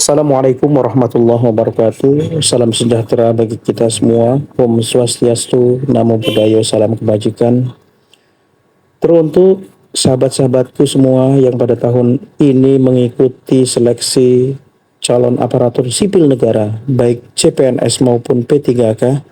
Assalamualaikum warahmatullahi wabarakatuh. Salam sejahtera bagi kita semua. Om Swastiastu, Namo Buddhaya, salam kebajikan. Teruntuk sahabat-sahabatku semua yang pada tahun ini mengikuti seleksi calon aparatur sipil negara, baik CPNS maupun P3K.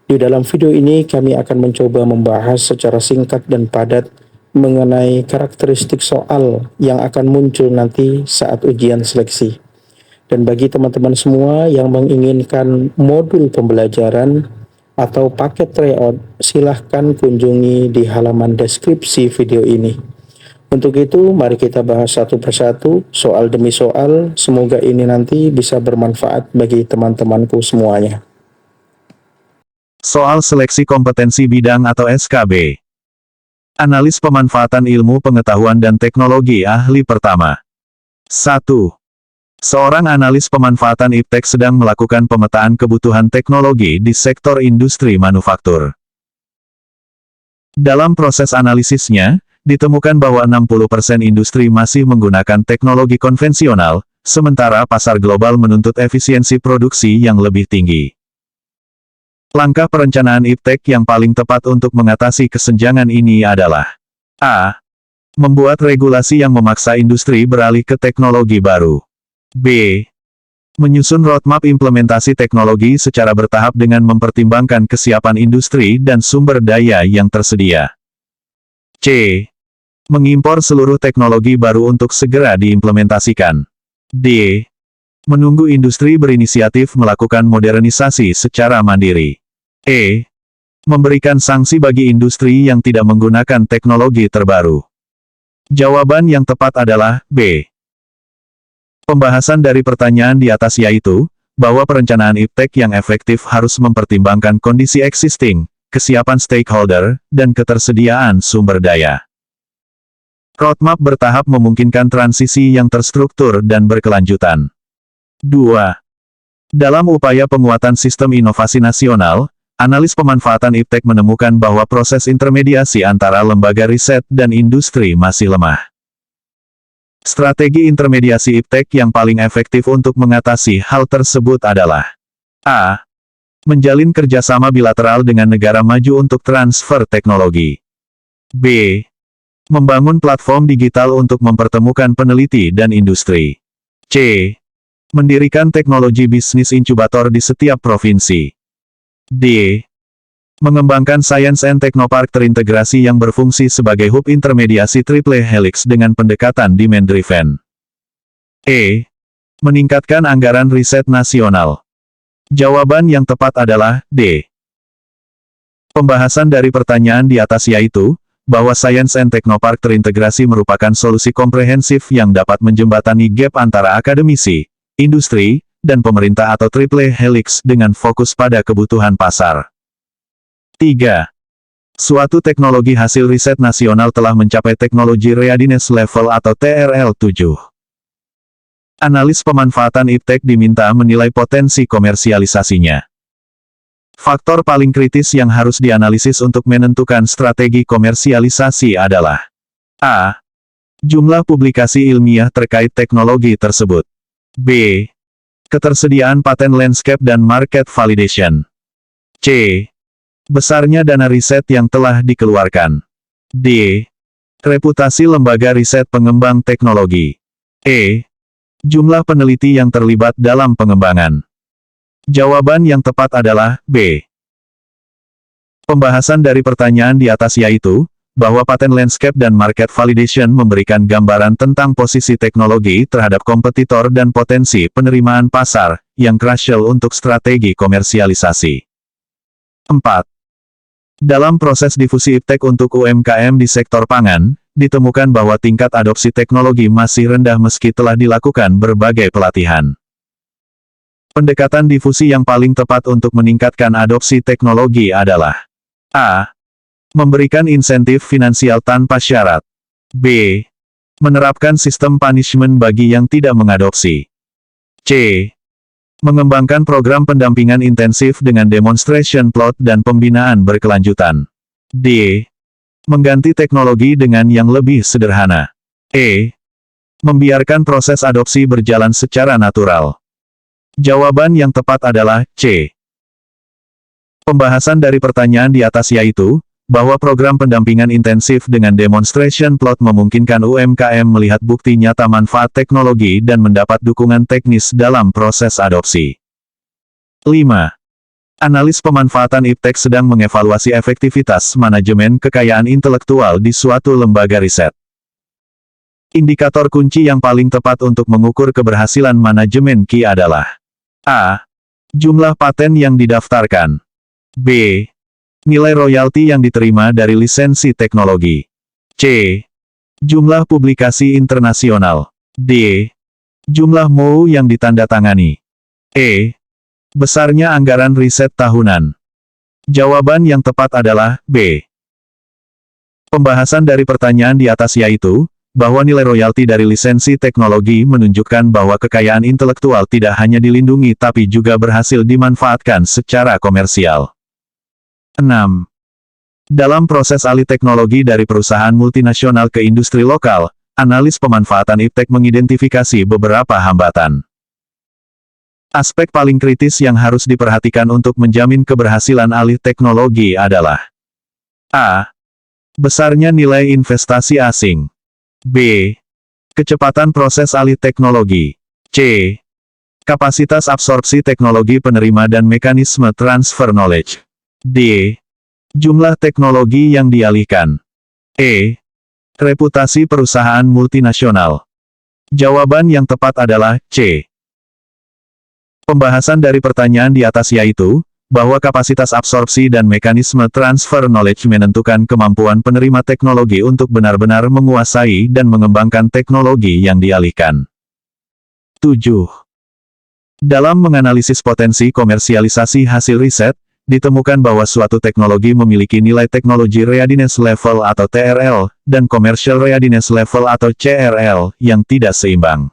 Di dalam video ini kami akan mencoba membahas secara singkat dan padat mengenai karakteristik soal yang akan muncul nanti saat ujian seleksi. Dan bagi teman-teman semua yang menginginkan modul pembelajaran atau paket tryout, silahkan kunjungi di halaman deskripsi video ini. Untuk itu, mari kita bahas satu persatu, soal demi soal. Semoga ini nanti bisa bermanfaat bagi teman-temanku semuanya. Soal seleksi kompetensi bidang atau SKB. Analis pemanfaatan ilmu pengetahuan dan teknologi ahli pertama. 1. Seorang analis pemanfaatan iptek sedang melakukan pemetaan kebutuhan teknologi di sektor industri manufaktur. Dalam proses analisisnya, ditemukan bahwa 60% industri masih menggunakan teknologi konvensional, sementara pasar global menuntut efisiensi produksi yang lebih tinggi. Langkah perencanaan iptek yang paling tepat untuk mengatasi kesenjangan ini adalah A. Membuat regulasi yang memaksa industri beralih ke teknologi baru. B. Menyusun roadmap implementasi teknologi secara bertahap dengan mempertimbangkan kesiapan industri dan sumber daya yang tersedia. C. Mengimpor seluruh teknologi baru untuk segera diimplementasikan. D. Menunggu industri berinisiatif melakukan modernisasi secara mandiri. E. Memberikan sanksi bagi industri yang tidak menggunakan teknologi terbaru. Jawaban yang tepat adalah B. Pembahasan dari pertanyaan di atas yaitu, bahwa perencanaan iptek yang efektif harus mempertimbangkan kondisi existing, kesiapan stakeholder, dan ketersediaan sumber daya. Roadmap bertahap memungkinkan transisi yang terstruktur dan berkelanjutan. 2. Dalam upaya penguatan sistem inovasi nasional, analis pemanfaatan iptek menemukan bahwa proses intermediasi antara lembaga riset dan industri masih lemah. Strategi intermediasi iptek yang paling efektif untuk mengatasi hal tersebut adalah A. Menjalin kerjasama bilateral dengan negara maju untuk transfer teknologi. B. Membangun platform digital untuk mempertemukan peneliti dan industri. C. Mendirikan teknologi bisnis inkubator di setiap provinsi. D. Mengembangkan Science and Technopark terintegrasi yang berfungsi sebagai hub intermediasi triple helix dengan pendekatan demand driven. E. Meningkatkan anggaran riset nasional. Jawaban yang tepat adalah D. Pembahasan dari pertanyaan di atas yaitu, bahwa Science and Technopark terintegrasi merupakan solusi komprehensif yang dapat menjembatani gap antara akademisi, industri, dan pemerintah atau triple helix dengan fokus pada kebutuhan pasar. 3. Suatu teknologi hasil riset nasional telah mencapai teknologi readiness level atau TRL 7. Analis pemanfaatan iptek diminta menilai potensi komersialisasinya. Faktor paling kritis yang harus dianalisis untuk menentukan strategi komersialisasi adalah A. Jumlah publikasi ilmiah terkait teknologi tersebut. B. Ketersediaan paten landscape dan market validation. C. Besarnya dana riset yang telah dikeluarkan. D. Reputasi lembaga riset pengembang teknologi. E. Jumlah peneliti yang terlibat dalam pengembangan. Jawaban yang tepat adalah B. Pembahasan dari pertanyaan di atas yaitu, bahwa paten landscape dan market validation memberikan gambaran tentang posisi teknologi terhadap kompetitor dan potensi penerimaan pasar, yang crucial untuk strategi komersialisasi. 4. Dalam proses difusi iptek untuk UMKM di sektor pangan, ditemukan bahwa tingkat adopsi teknologi masih rendah meski telah dilakukan berbagai pelatihan. Pendekatan difusi yang paling tepat untuk meningkatkan adopsi teknologi adalah A. Memberikan insentif finansial tanpa syarat. B. Menerapkan sistem punishment bagi yang tidak mengadopsi. C. Mengembangkan program pendampingan intensif dengan demonstration plot dan pembinaan berkelanjutan. D. Mengganti teknologi dengan yang lebih sederhana. E. Membiarkan proses adopsi berjalan secara natural. Jawaban yang tepat adalah C. Pembahasan dari pertanyaan di atas yaitu, bahwa program pendampingan intensif dengan demonstration plot memungkinkan UMKM melihat bukti nyata manfaat teknologi dan mendapat dukungan teknis dalam proses adopsi. 5. Analis pemanfaatan iptek sedang mengevaluasi efektivitas manajemen kekayaan intelektual di suatu lembaga riset. Indikator kunci yang paling tepat untuk mengukur keberhasilan manajemen KI adalah A. Jumlah paten yang didaftarkan. B. Nilai royalti yang diterima dari lisensi teknologi. C. Jumlah publikasi internasional. D. Jumlah MOU yang ditandatangani. E. Besarnya anggaran riset tahunan. Jawaban yang tepat adalah B. Pembahasan dari pertanyaan di atas yaitu, bahwa nilai royalti dari lisensi teknologi menunjukkan bahwa kekayaan intelektual tidak hanya dilindungi tapi juga berhasil dimanfaatkan secara komersial. 6. Dalam proses alih teknologi dari perusahaan multinasional ke industri lokal, analis pemanfaatan iptek mengidentifikasi beberapa hambatan. Aspek paling kritis yang harus diperhatikan untuk menjamin keberhasilan alih teknologi adalah A. Besarnya nilai investasi asing. B. Kecepatan proses alih teknologi. C. Kapasitas absorpsi teknologi penerima dan mekanisme transfer knowledge. D. Jumlah teknologi yang dialihkan. E. Reputasi perusahaan multinasional. Jawaban yang tepat adalah C. Pembahasan dari pertanyaan di atas yaitu, bahwa kapasitas absorpsi dan mekanisme transfer knowledge menentukan kemampuan penerima teknologi untuk benar-benar menguasai dan mengembangkan teknologi yang dialihkan. 7. Dalam menganalisis potensi komersialisasi hasil riset, ditemukan bahwa suatu teknologi memiliki nilai teknologi readiness level atau TRL, dan commercial readiness level atau CRL, yang tidak seimbang.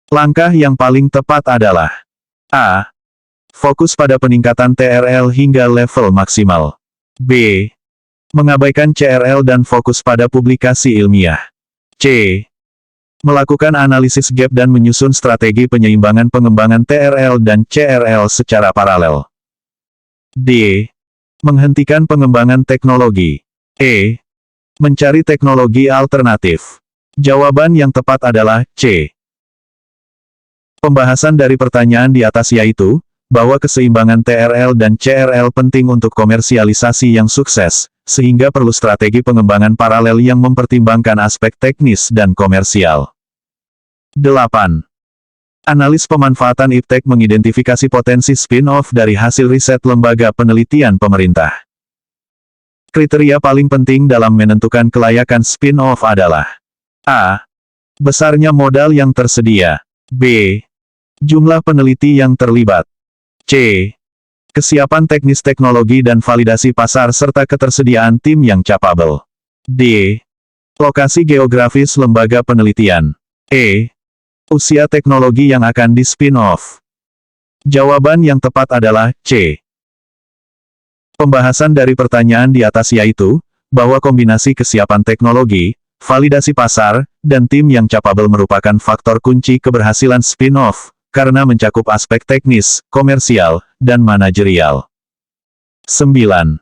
Langkah yang paling tepat adalah A. Fokus pada peningkatan TRL hingga level maksimal. B. Mengabaikan CRL dan fokus pada publikasi ilmiah. C. Melakukan analisis gap dan menyusun strategi penyeimbangan pengembangan TRL dan CRL secara paralel. D. Menghentikan pengembangan teknologi. E. Mencari teknologi alternatif. Jawaban yang tepat adalah C. Pembahasan dari pertanyaan di atas yaitu, bahwa keseimbangan TRL dan CRL penting untuk komersialisasi yang sukses, sehingga perlu strategi pengembangan paralel yang mempertimbangkan aspek teknis dan komersial. 8. Analis pemanfaatan iptek mengidentifikasi potensi spin-off dari hasil riset lembaga penelitian pemerintah. Kriteria paling penting dalam menentukan kelayakan spin-off adalah A. Besarnya modal yang tersedia. B. Jumlah peneliti yang terlibat. C. Kesiapan teknis teknologi dan validasi pasar serta ketersediaan tim yang capable. D. Lokasi geografis lembaga penelitian. E. Usia teknologi yang akan di spin-off. Jawaban yang tepat adalah C. Pembahasan dari pertanyaan di atas yaitu, bahwa kombinasi kesiapan teknologi, validasi pasar, dan tim yang capable merupakan faktor kunci keberhasilan spin-off, karena mencakup aspek teknis, komersial, dan manajerial. 9.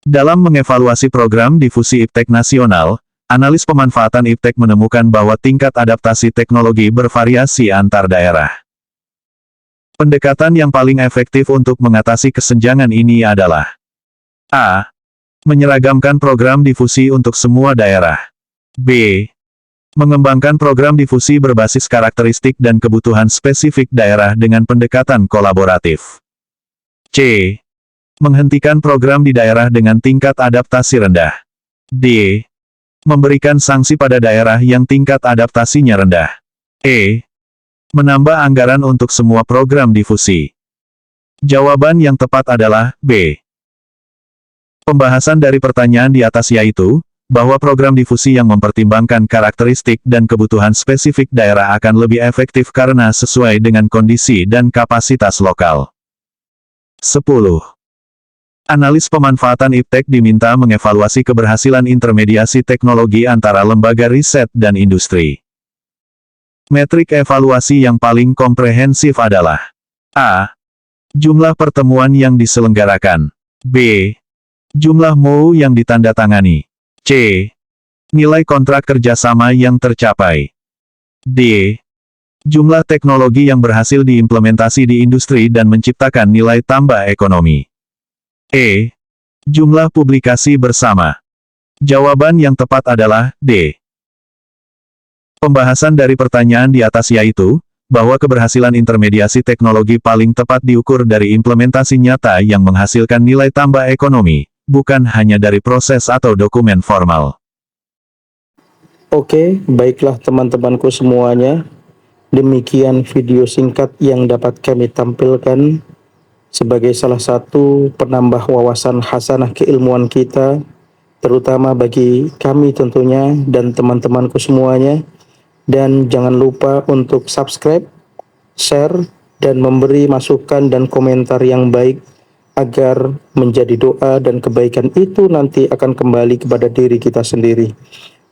Dalam mengevaluasi program difusi iptek nasional, analis pemanfaatan iptek menemukan bahwa tingkat adaptasi teknologi bervariasi antar daerah. Pendekatan yang paling efektif untuk mengatasi kesenjangan ini adalah A. Menyeragamkan program difusi untuk semua daerah. B. Mengembangkan program difusi berbasis karakteristik dan kebutuhan spesifik daerah dengan pendekatan kolaboratif. C. Menghentikan program di daerah dengan tingkat adaptasi rendah. D. Memberikan sanksi pada daerah yang tingkat adaptasinya rendah. E. Menambah anggaran untuk semua program difusi. Jawaban yang tepat adalah B. Pembahasan dari pertanyaan di atas yaitu, bahwa program difusi yang mempertimbangkan karakteristik dan kebutuhan spesifik daerah akan lebih efektif karena sesuai dengan kondisi dan kapasitas lokal. 10. Analis pemanfaatan iptek diminta mengevaluasi keberhasilan intermediasi teknologi antara lembaga riset dan industri. Metrik evaluasi yang paling komprehensif adalah A. Jumlah pertemuan yang diselenggarakan. B. Jumlah MOU yang ditandatangani. C. Nilai kontrak kerjasama yang tercapai. D. Jumlah teknologi yang berhasil diimplementasi di industri dan menciptakan nilai tambah ekonomi. E. Jumlah publikasi bersama. Jawaban yang tepat adalah D. Pembahasan dari pertanyaan di atas yaitu, bahwa keberhasilan intermediasi teknologi paling tepat diukur dari implementasi nyata yang menghasilkan nilai tambah ekonomi, bukan hanya dari proses atau dokumen formal. Oke, baiklah teman-temanku semuanya. Demikian video singkat yang dapat kami tampilkan sebagai salah satu penambah wawasan hasanah keilmuan kita, terutama bagi kami tentunya dan teman-temanku semuanya. Dan jangan lupa untuk subscribe, share, dan memberi masukan dan komentar yang baik agar menjadi doa dan kebaikan itu nanti akan kembali kepada diri kita sendiri.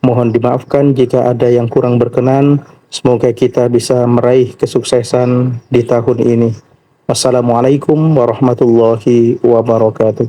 Mohon dimaafkan jika ada yang kurang berkenan. Semoga kita bisa meraih kesuksesan di tahun ini. Wassalamualaikum warahmatullahi wabarakatuh.